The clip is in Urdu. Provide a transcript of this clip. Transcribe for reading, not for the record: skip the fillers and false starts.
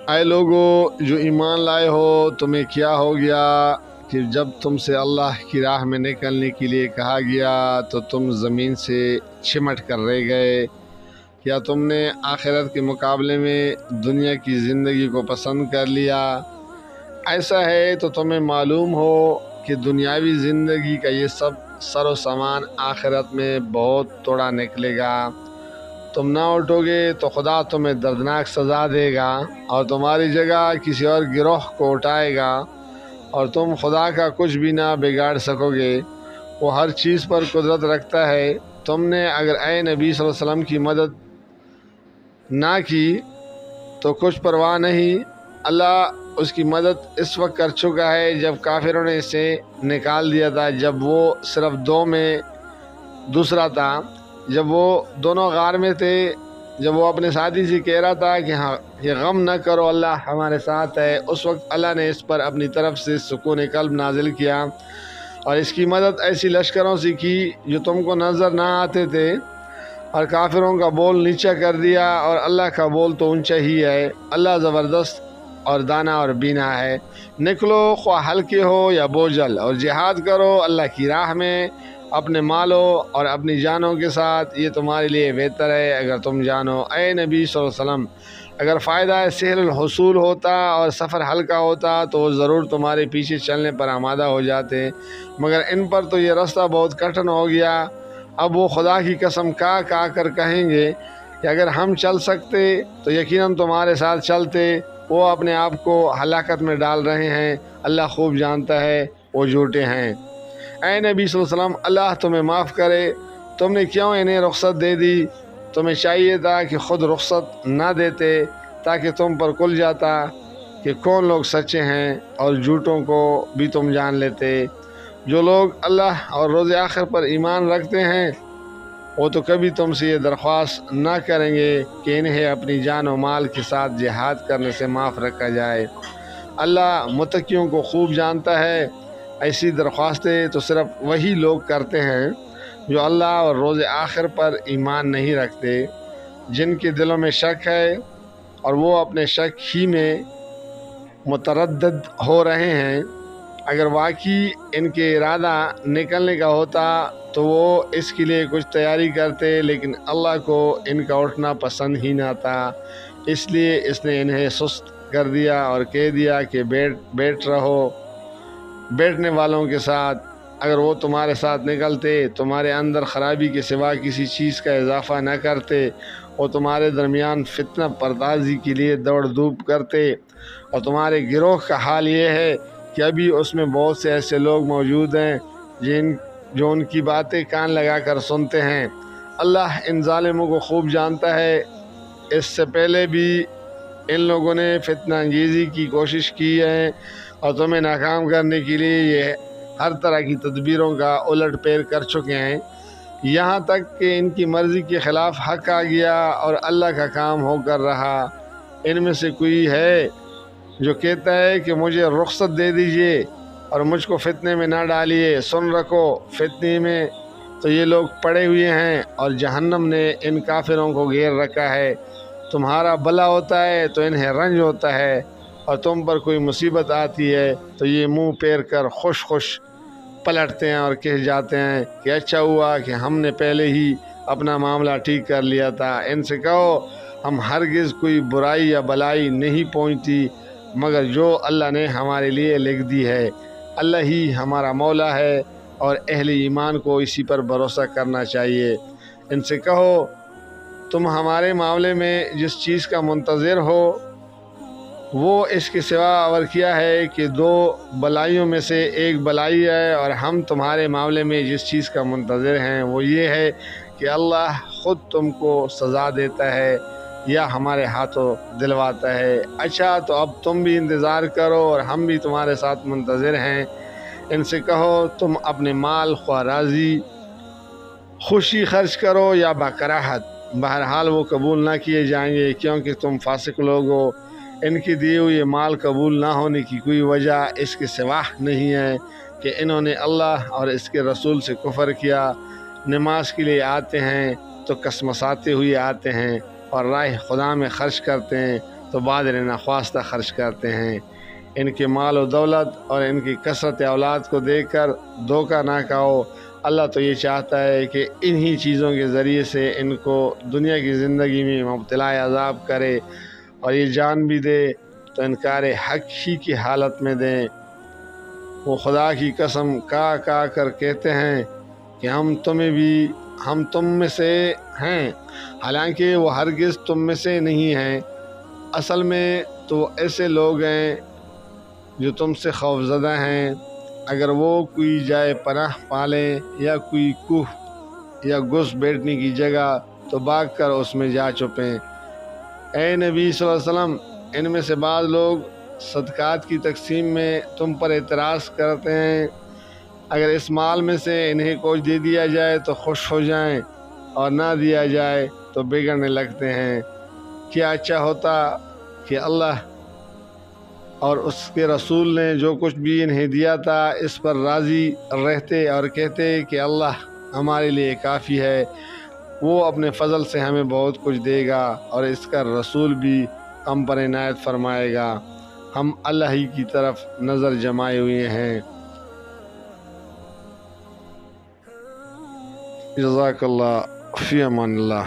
اے لوگو جو ایمان لائے ہو، تمہیں کیا ہو گیا کہ جب تم سے اللہ کی راہ میں نکلنے کے لیے کہا گیا تو تم زمین سے چمٹ کر رہ گئے؟ کیا تم نے آخرت کے مقابلے میں دنیا کی زندگی کو پسند کر لیا؟ ایسا ہے تو تمہیں معلوم ہو کہ دنیاوی زندگی کا یہ سب سر و سامان آخرت میں بہت توڑا نکلے گا۔ تم نہ اٹھو گے تو خدا تمہیں دردناک سزا دے گا اور تمہاری جگہ کسی اور گروہ کو اٹھائے گا، اور تم خدا کا کچھ بھی نہ بگاڑ سکو گے۔ وہ ہر چیز پر قدرت رکھتا ہے۔ تم نے اگر اے نبی صلی اللہ علیہ وسلم کی مدد نہ کی تو کچھ پرواہ نہیں، اللہ اس کی مدد اس وقت کر چکا ہے جب کافروں نے اسے نکال دیا تھا، جب وہ صرف دو میں دوسرا تھا، جب وہ دونوں غار میں تھے، جب وہ اپنے ساتھی سے کہہ رہا تھا کہ ہاں یہ غم نہ کرو، اللہ ہمارے ساتھ ہے، اس وقت اللہ نے اس پر اپنی طرف سے سکون قلب نازل کیا اور اس کی مدد ایسی لشکروں سے کی جو تم کو نظر نہ آتے تھے، اور کافروں کا بول نیچا کر دیا اور اللہ کا بول تو اونچا ہی ہے۔ اللہ زبردست اور دانا اور بینا ہے۔ نکلو خواہ ہلکے ہو یا بوجھل، اور جہاد کرو اللہ کی راہ میں اپنے مالوں اور اپنی جانوں کے ساتھ، یہ تمہارے لیے بہتر ہے اگر تم جانو۔ اے نبی صلی اللہ علیہ وسلم، اگر فائدہ سہل الحصول ہوتا اور سفر ہلکا ہوتا تو وہ ضرور تمہارے پیچھے چلنے پر آمادہ ہو جاتے، مگر ان پر تو یہ راستہ بہت کٹھن ہو گیا۔ اب وہ خدا کی قسم کھا کر کہیں گے کہ اگر ہم چل سکتے تو یقیناً تمہارے ساتھ چلتے۔ وہ اپنے آپ کو ہلاکت میں ڈال رہے ہیں، اللہ خوب جانتا ہے وہ جھوٹے ہیں۔ اے نبی صلی اللہ علیہ وسلم، اللہ تمہیں معاف کرے، تم نے کیوں انہیں رخصت دے دی؟ تمہیں چاہیے تھا کہ خود رخصت نہ دیتے تاکہ تم پر کھل جاتا کہ کون لوگ سچے ہیں، اور جھوٹوں کو بھی تم جان لیتے۔ جو لوگ اللہ اور روز آخر پر ایمان رکھتے ہیں وہ تو کبھی تم سے یہ درخواست نہ کریں گے کہ انہیں اپنی جان و مال کے ساتھ جہاد کرنے سے معاف رکھا جائے۔ اللہ متقیوں کو خوب جانتا ہے۔ ایسی درخواستیں تو صرف وہی لوگ کرتے ہیں جو اللہ اور روز آخر پر ایمان نہیں رکھتے، جن کے دلوں میں شک ہے اور وہ اپنے شک ہی میں متردد ہو رہے ہیں۔ اگر واقعی ان کے ارادہ نکلنے کا ہوتا تو وہ اس کے لیے کچھ تیاری کرتے، لیکن اللہ کو ان کا اٹھنا پسند ہی نہ تھا، اس لیے اس نے انہیں سست کر دیا اور کہہ دیا کہ بیٹھ رہو بیٹھنے والوں کے ساتھ۔ اگر وہ تمہارے ساتھ نکلتے تمہارے اندر خرابی کے سوا کسی چیز کا اضافہ نہ کرتے، وہ تمہارے درمیان فتنہ پردازی کے لیے دوڑ دھوپ کرتے، اور تمہارے گروہ کا حال یہ ہے کہ ابھی اس میں بہت سے ایسے لوگ موجود ہیں جو ان کی باتیں کان لگا کر سنتے ہیں۔ اللہ ان ظالموں کو خوب جانتا ہے۔ اس سے پہلے بھی ان لوگوں نے فتنہ انگیزی کی کوشش کی ہے اور تمہیں ناکام کرنے کے لیے یہ ہر طرح کی تدبیروں کا الٹ پیر کر چکے ہیں، یہاں تک کہ ان کی مرضی کے خلاف حق آ گیا اور اللہ کا کام ہو کر رہا۔ ان میں سے کوئی ہے جو کہتا ہے کہ مجھے رخصت دے دیجئے اور مجھ کو فتنے میں نہ ڈالیے؟ سن رکھو، فتنے میں تو یہ لوگ پڑے ہوئے ہیں اور جہنم نے ان کافروں کو گھیر رکھا ہے۔ تمہارا بھلا ہوتا ہے تو انہیں رنج ہوتا ہے، اور تم پر کوئی مصیبت آتی ہے تو یہ منہ پھیر کر خوش خوش پلٹتے ہیں اور کہہ جاتے ہیں کہ اچھا ہوا کہ ہم نے پہلے ہی اپنا معاملہ ٹھیک کر لیا تھا۔ ان سے کہو ہم ہرگز کوئی برائی یا بلائی نہیں پہنچتی مگر جو اللہ نے ہمارے لیے لکھ دی ہے۔ اللہ ہی ہمارا مولا ہے اور اہل ایمان کو اسی پر بھروسہ کرنا چاہیے۔ ان سے کہو تم ہمارے معاملے میں جس چیز کا منتظر ہو وہ اس کے سوا اور کیا ہے کہ دو بلائیوں میں سے ایک بلائی ہے، اور ہم تمہارے معاملے میں جس چیز کا منتظر ہیں وہ یہ ہے کہ اللہ خود تم کو سزا دیتا ہے یا ہمارے ہاتھوں دلواتا ہے۔ اچھا تو اب تم بھی انتظار کرو اور ہم بھی تمہارے ساتھ منتظر ہیں۔ ان سے کہو تم اپنے مال خواہ راضی خوشی خرچ کرو یا بکراہت، بہرحال وہ قبول نہ کیے جائیں گے کیونکہ تم فاسق لوگ ہو۔ ان کی دیے ہوئے مال قبول نہ ہونے کی کوئی وجہ اس کے سوا نہیں ہے کہ انہوں نے اللہ اور اس کے رسول سے کفر کیا۔ نماز کے لیے آتے ہیں تو کسمساتے ہوئے آتے ہیں اور راہ خدا میں خرچ کرتے ہیں تو بعض انہیں ناخواستہ خرچ کرتے ہیں۔ ان کے مال و دولت اور ان کی کثرت اولاد کو دیکھ کر دھوکہ نہ کھاؤ، اللہ تو یہ چاہتا ہے کہ انہی چیزوں کے ذریعے سے ان کو دنیا کی زندگی میں مبتلا عذاب کرے، اور یہ جان بھی دے تو انکار حق ہی کی حالت میں دیں۔ وہ خدا کی قسم کھا کر کہتے ہیں کہ ہم تم میں سے ہیں، حالانکہ وہ ہرگز تم میں سے نہیں ہیں۔ اصل میں تو ایسے لوگ ہیں جو تم سے خوفزدہ ہیں۔ اگر وہ کوئی جائے پناہ پالیں یا کوئی کوہ یا گھس بیٹھنے کی جگہ تو بھاگ کر اس میں جا چھپیں۔ اے نبی صلی اللہ علیہ وسلم، ان میں سے بعض لوگ صدقات کی تقسیم میں تم پر اعتراض کرتے ہیں، اگر اس مال میں سے انہیں کچھ دے دیا جائے تو خوش ہو جائیں، اور نہ دیا جائے تو بگڑنے لگتے ہیں۔ کیا اچھا ہوتا کہ اللہ اور اس کے رسول نے جو کچھ بھی انہیں دیا تھا اس پر راضی رہتے اور کہتے کہ اللہ ہمارے لیے کافی ہے، وہ اپنے فضل سے ہمیں بہت کچھ دے گا، اور اس کا رسول بھی ہم پر عنایت فرمائے گا، ہم اللہ ہی کی طرف نظر جمائے ہوئے ہیں۔ جزاک اللہ، فی امان اللہ۔